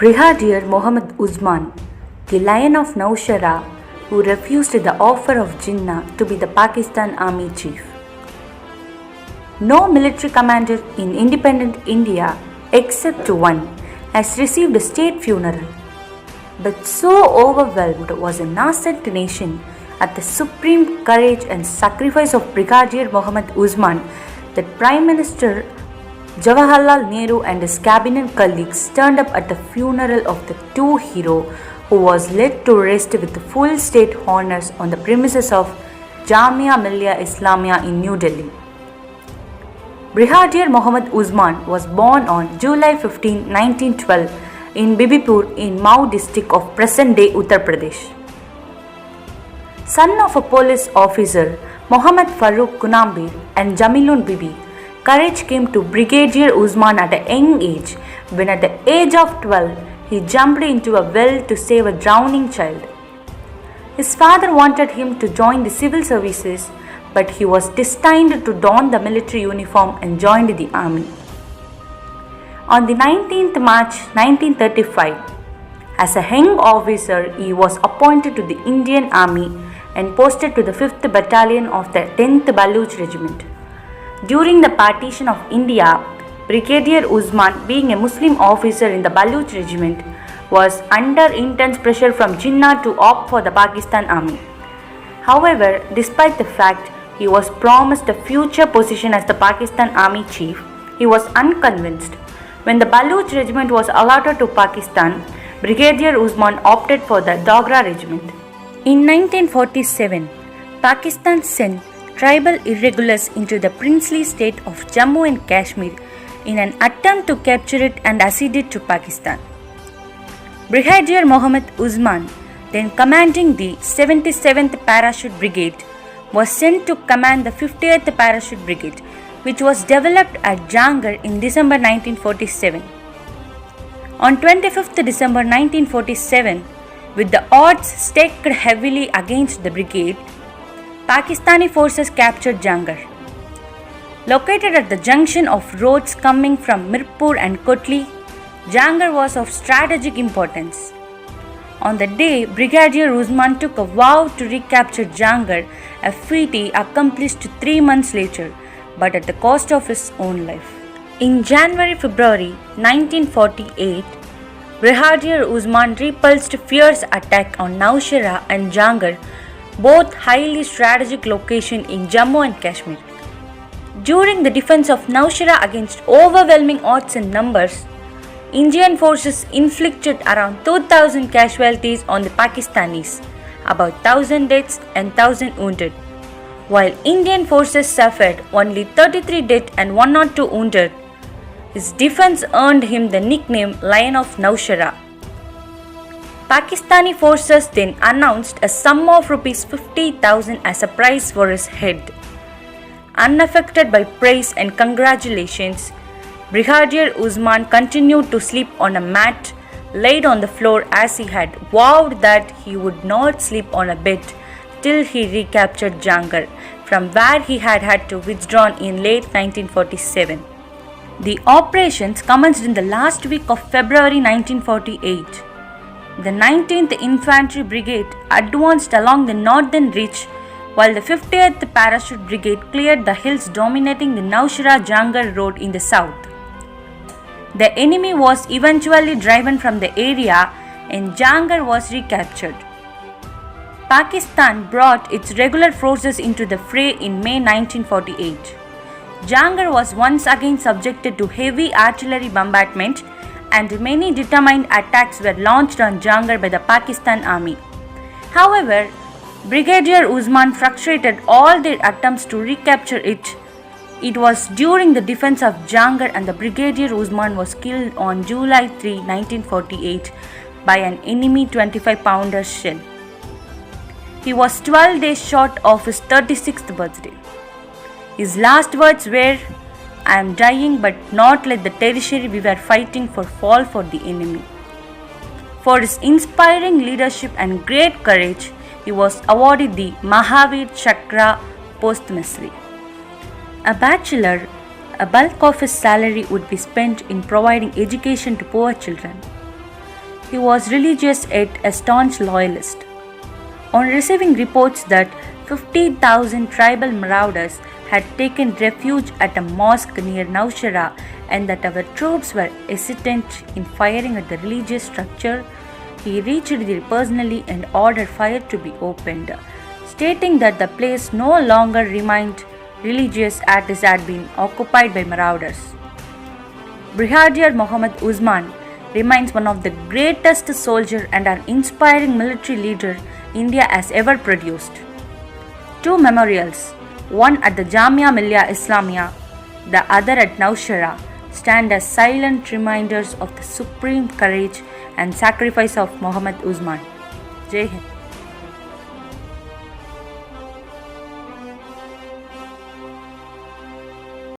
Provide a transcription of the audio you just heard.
Brigadier Mohammad Usman, the Lion of Nowshera, who refused the offer of Jinnah to be the Pakistan Army chief. No military commander in independent India, except one, has received a state funeral. But so overwhelmed was a nascent nation at the supreme courage and sacrifice of Brigadier Mohammad Usman that Prime Minister Jawaharlal Nehru and his cabinet colleagues turned up at the funeral of the true hero, who was led to rest with full state honors on the premises of Jamia Millia Islamia in New Delhi. Brigadier Mohammad Usman was born on July 15, 1912 in Bibipur in Mau district of present-day Uttar Pradesh. Son of a police officer, Mohammad Farooq Kunambir and Jamilun Bibi, courage came to Brigadier Usman at a young age when at the age of 12 he jumped into a well to save a drowning child. His father wanted him to join the civil services, but he was destined to don the military uniform and joined the army. On the 19th March 1935, as a young officer, he was appointed to the Indian Army and posted to the 5th Battalion of the 10th Baluch Regiment. During the partition of India, Brigadier Usman, being a Muslim officer in the Baluch regiment, was under intense pressure from Jinnah to opt for the Pakistan Army. However, despite the fact he was promised a future position as the Pakistan Army chief, he was unconvinced. When the Baluch regiment was allotted to Pakistan, Brigadier Usman opted for the Dogra regiment. In 1947, Pakistan sent tribal irregulars into the princely state of Jammu and Kashmir in an attempt to capture it and accede it to Pakistan. Brigadier Mohammad Usman, then commanding the 77th Parachute Brigade, was sent to command the 50th Parachute Brigade, which was developed at Jangar in December 1947. On 25th December 1947, with the odds staked heavily against the brigade, Pakistani forces captured Jangar. Located at the junction of roads coming from Mirpur and Kotli, Jangar was of strategic importance. On the day, Brigadier Usman took a vow to recapture Jangar, a feat he accomplished 3 months later, but at the cost of his own life. In January-February 1948, Brigadier Usman repulsed fierce attack on Nowshera and Jangar, both highly strategic locations in Jammu and Kashmir. During the defense of Nowshera against overwhelming odds and numbers, Indian forces inflicted around 2,000 casualties on the Pakistanis, about 1,000 deaths and 1,000 wounded, while Indian forces suffered only 33 dead and 102 wounded. His defense earned him the nickname Lion of Nowshera. Pakistani forces then announced a sum of Rs 50,000 as a prize for his head. Unaffected by praise and congratulations, Brigadier Usman continued to sleep on a mat laid on the floor as he had vowed that he would not sleep on a bed till he recaptured Jangar, from where he had to withdraw in late 1947. The operations commenced in the last week of February 1948. The 19th Infantry Brigade advanced along the northern ridge, while the 50th Parachute Brigade cleared the hills dominating the Nowshera-Jangar road in the south. The enemy was eventually driven from the area and Jangar was recaptured. Pakistan brought its regular forces into the fray in May 1948. Jangar was once again subjected to heavy artillery bombardment, and many determined attacks were launched on Jangar by the Pakistan Army. However, Brigadier Usman frustrated all their attempts to recapture it. It was during the defense of Jangar and the Brigadier Usman was killed on July 3, 1948 by an enemy 25-pounder shell. He was 12 days short of his 36th birthday. His last words were, "I am dying, but not let the territory we were fighting for fall for the enemy." For his inspiring leadership and great courage, he was awarded the Mahavir Chakra posthumously. A bachelor, a bulk of his salary would be spent in providing education to poor children. He was religious yet a staunch loyalist. On receiving reports that 50,000 tribal marauders had taken refuge at a mosque near Nowshera and that our troops were hesitant in firing at the religious structure, he reached there personally and ordered fire to be opened, stating that the place no longer remained religious as it had been occupied by marauders. Brigadier Mohammad Usman remains one of the greatest soldiers and an inspiring military leader India has ever produced. Two memorials, one at the Jamia Millia Islamia, the other at Nowshera, stand as silent reminders of the supreme courage and sacrifice of Mohammad Usman. Jai Hind.